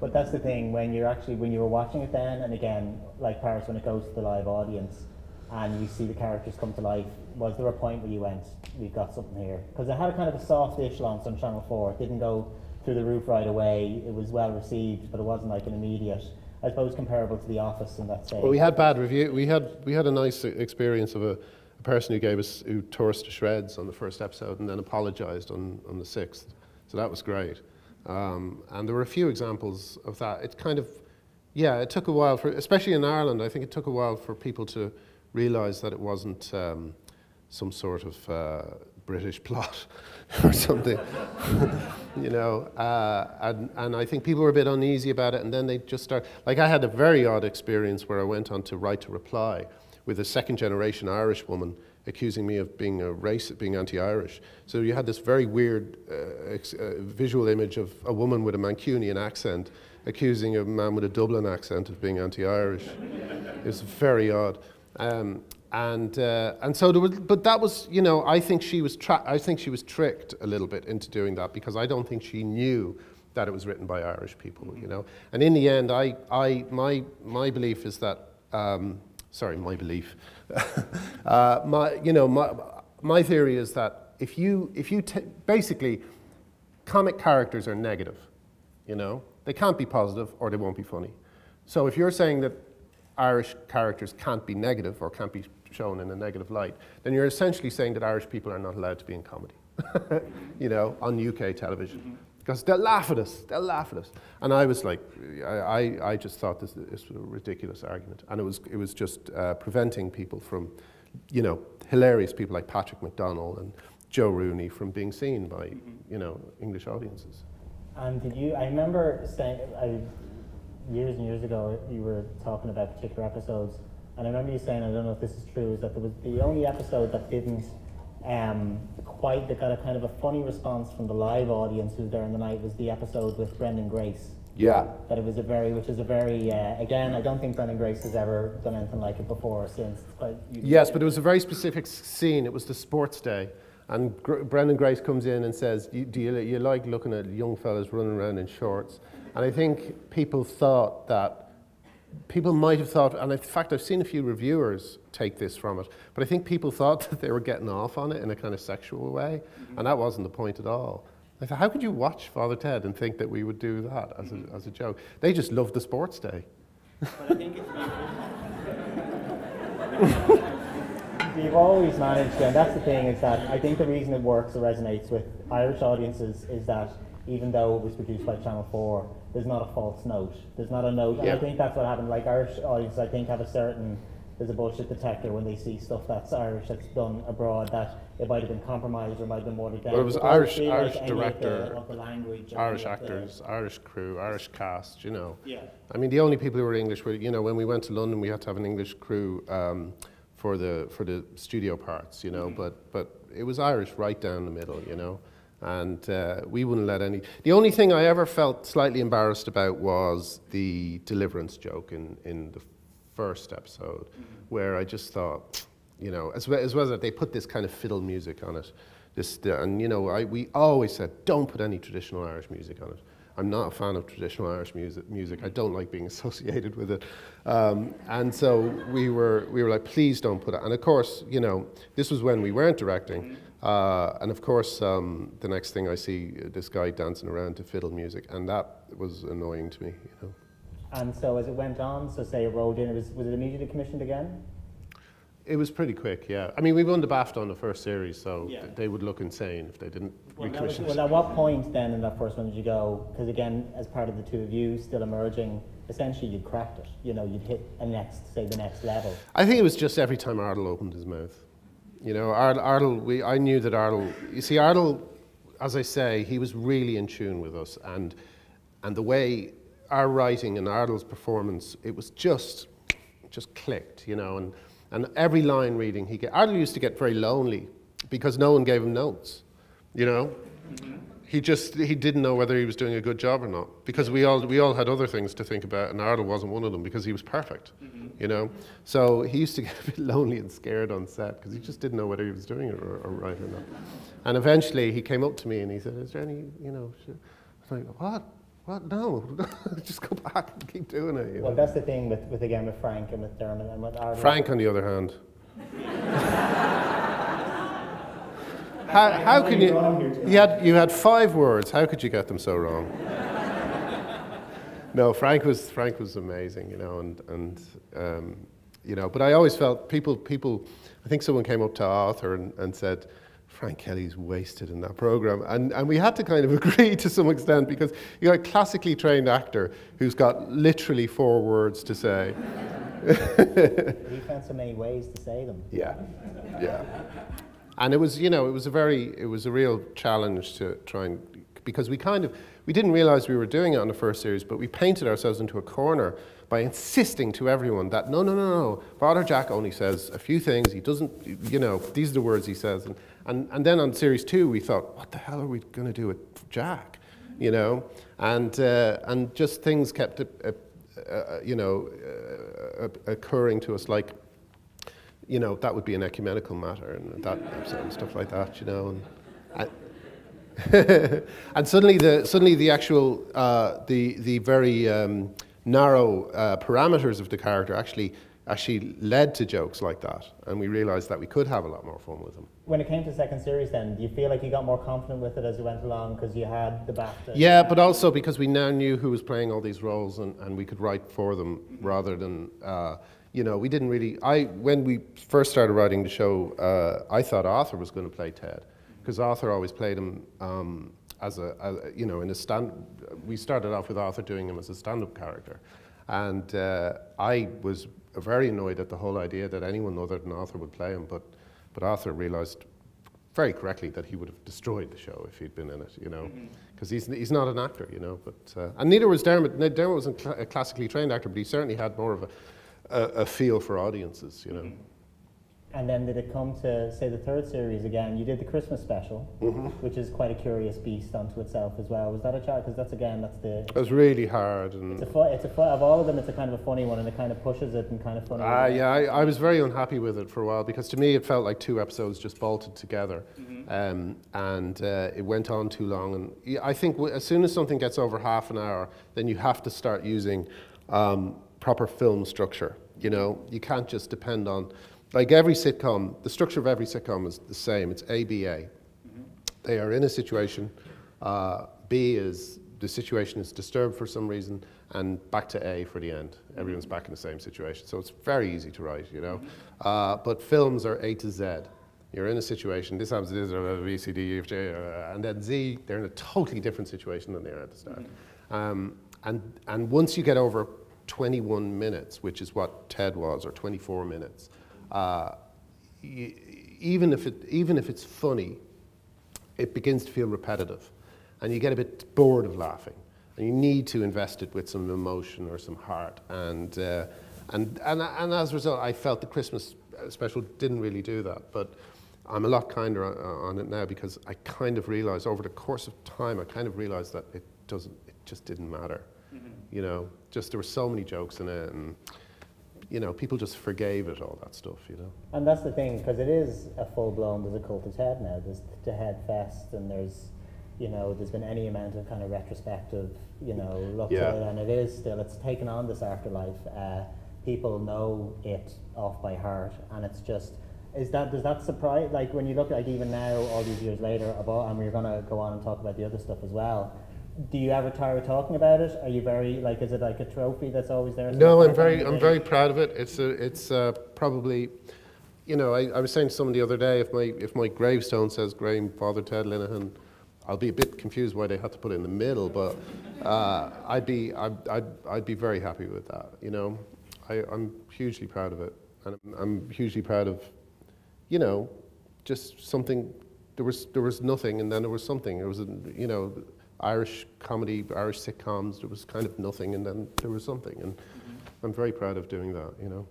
But that's the thing, when you were watching it then, and again, like Paris, when it goes to the live audience, and you see the characters come to life, was there a point where you went, we've got something here? Because it had a kind of a soft-ish launch on Channel 4. It didn't go through the roof right away. It was well received, but it wasn't like an immediate, I suppose, comparable to The Office in that stage. Well, we had bad review. We had a nice experience of a person who tore us to shreds on the first episode and then apologised on the 6th. So that was great. And there were a few examples of that. It kind of, yeah, it took a while for, especially in Ireland, I think it took a while for people to realise that it wasn't some sort of British plot or something, you know. And I think people were a bit uneasy about it, and then they just start. Like, I had a very odd experience where I went on to Right to Reply with a second-generation Irish woman accusing me of being a racist, being anti-Irish. So you had this very weird visual image of a woman with a Mancunian accent accusing a man with a Dublin accent of being anti-Irish. It was very odd. And so there was, but that was, you know, I think she was tricked a little bit into doing that, because I don't think she knew that it was written by Irish people, you know. And in the end, my belief is that, sorry, my belief, my theory is that if you basically, comic characters are negative, you know. They can't be positive or they won't be funny. So if you're saying that Irish characters can't be negative or can't be shown in a negative light, then you're essentially saying that Irish people are not allowed to be in comedy, you know, on UK television. Because they'll laugh at us, they'll laugh at us. And I was like, I just thought this was a ridiculous argument. And it was just preventing people from, you know, hilarious people like Patrick McDonnell and Joe Rooney from being seen by, you know, English audiences. And I remember saying, years and years ago, you were talking about particular episodes, and I remember you saying, I don't know if this is true, is that there was the only episode that didn't that got a kind of a funny response from the live audience who was there in the night, was the episode with Brendan Grace. Yeah. That it was again, I don't think Brendan Grace has ever done anything like it before or since. Yes, but it was a very specific scene. It was the sports day. And Brendan Grace comes in and says, do you like looking at young fellas running around in shorts? And I think people might have thought, and in fact I've seen a few reviewers take this from it, but I think people thought that they were getting off on it in a kind of sexual way, and that wasn't the point at all. I thought, how could you watch Father Ted and think that we would do that as a joke? They just loved the sports day. But I think it's we've always managed, and that's the thing, is that I think the reason it works or resonates with Irish audiences is that even though it was produced by Channel 4, there's not a false note. There's not a note. Yeah. And I think that's what happened. Like, Irish audiences, I think, have there's a bullshit detector when they see stuff that's Irish, that's done abroad, that it might have been compromised or might have been watered down. Well, it was Irish director, of the language, Irish actors, Irish crew, Irish cast, you know. Yeah. I mean, the only people who were English were, you know, when we went to London, we had to have an English crew for the studio parts, you know, but it was Irish right down the middle, you know. And we wouldn't let any. The only thing I ever felt slightly embarrassed about was the deliverance joke in the first episode, where I just thought, you know, as well as that they put this kind of fiddle music on it. And you know, we always said, don't put any traditional Irish music on it. I'm not a fan of traditional Irish music. I don't like being associated with it. And so we were like, please don't put it. And of course, you know, this was when we weren't directing. And of course, the next thing I see, this guy dancing around to fiddle music, and that was annoying to me, you know. And so as it went on, so say it rolled in, was it immediately commissioned again? It was pretty quick, yeah. I mean, we won the BAFTA on the first series, so yeah. They would look insane if they didn't recommission it. Well, at what point then in that first one did you go, because again, as part of the two of you still emerging, essentially you'd cracked it, you know, you'd hit the next level. I think it was just every time Ardle opened his mouth. You know, I knew that Ardle, you see, Ardle, as I say, he was really in tune with us, and the way our writing and Ardle's performance, it was just clicked, you know, and every line reading Ardle used to get very lonely because no one gave him notes, you know. He didn't know whether he was doing a good job or not, because we all had other things to think about, and Ardle wasn't one of them because he was perfect, you know. So he used to get a bit lonely and scared on set because he just didn't know whether he was doing it or right or not. And eventually he came up to me and he said, "Is there any, you know?" I was like, "What what? No, just go back and keep doing it. You Well, know? that's the thing with again with Frank and with Dermot and with Arnold. Frank, on the other hand. How can you had 5 words, how could you get them so wrong? No, Frank was amazing, you know, and you know, but I always felt people, I think someone came up to Arthur and said, Frank Kelly's wasted in that program, and we had to kind of agree to some extent, because you got a classically trained actor who's got literally 4 words to say. He found so many ways to say them. Yeah, yeah. And it was, you know, it was a real challenge to try and, because we didn't realize we were doing it on the first series, but we painted ourselves into a corner by insisting to everyone that no, Father Jack only says a few things, he doesn't, you know, these are the words he says. And then on series 2 we thought, what the hell are we going to do with Jack, you know? And just things kept, you know, occurring to us, like, you know, that would be an ecumenical matter and that and stuff like that, you know. And suddenly the actual, the very narrow parameters of the character actually led to jokes like that, and we realized that we could have a lot more fun with them. When it came to second series then, do you feel like you got more confident with it as you went along because you had the BAFTA? Yeah, but also because we now knew who was playing all these roles, and we could write for them rather than, you know, we didn't really, when we first started writing the show, I thought Arthur was going to play Ted, because Arthur always played him as you know, we started off with Arthur doing him as a stand-up character. And I was very annoyed at the whole idea that anyone other than Arthur would play him, but Arthur realized very correctly that he would have destroyed the show if he'd been in it, you know, because he's not an actor, you know, but, and neither was Dermot. Dermot wasn't a classically trained actor, but he certainly had more of a feel for audiences, you know. And then did it come to, say, the third series again? You did the Christmas special, which is quite a curious beast unto itself as well. Was that a challenge? Because that's the... It was really hard. And it's of all of them, it's a kind of a funny one, and it kind of pushes it and kind of funny. Yeah, I was very unhappy with it for a while, because to me it felt like 2 episodes just bolted together. And it went on too long. And I think as soon as something gets over half an hour, then you have to start using proper film structure. You know, you can't just depend on... Like every sitcom, the structure of every sitcom is the same. It's ABA. They are in a situation. B is the situation is disturbed for some reason, and back to A for the end. Everyone's back in the same situation. So it's very easy to write, you know. But films are A to Z. You're in a situation, this happens, this, B, C, D, E, F, J, and then Z, they're in a totally different situation than they are at the start. And once you get over 21 minutes, which is what Ted was, or 24 minutes, even if it's funny, it begins to feel repetitive, and you get a bit bored of laughing, and you need to invest it with some emotion or some heart. And as a result, I felt the Christmas special didn't really do that. But I'm a lot kinder on it now, because I kind of realized over the course of time, I kind of realized that it just didn't matter. You know, just there were so many jokes in it, and you know, people just forgave it, all that stuff, you know. And that's the thing, because it is a full-blown, there's a cult of Ted now, there's the Head Fest, and there's, you know, there's been any amount of kind of retrospective, you know, look at it, and it is still, it's taken on this afterlife. People know it off by heart, and it's just, does that surprise, like when you look like even now, all these years later, and we're going to go on and talk about the other stuff as well, do you ever tire of talking about it? Are you very, like, is it like a trophy that's always there? No, I'm very proud of it. It's probably, you know, I was saying to someone the other day, if my gravestone says Graham, Father Ted Linehan, I'll be a bit confused why they had to put it in the middle, but I'd be very happy with that. You know, I'm hugely proud of it, and I'm hugely proud of, you know, just something. There was nothing, and then there was something. There was you know, Irish comedy, Irish sitcoms, there was kind of nothing, and then there was something, and I'm very proud of doing that, you know.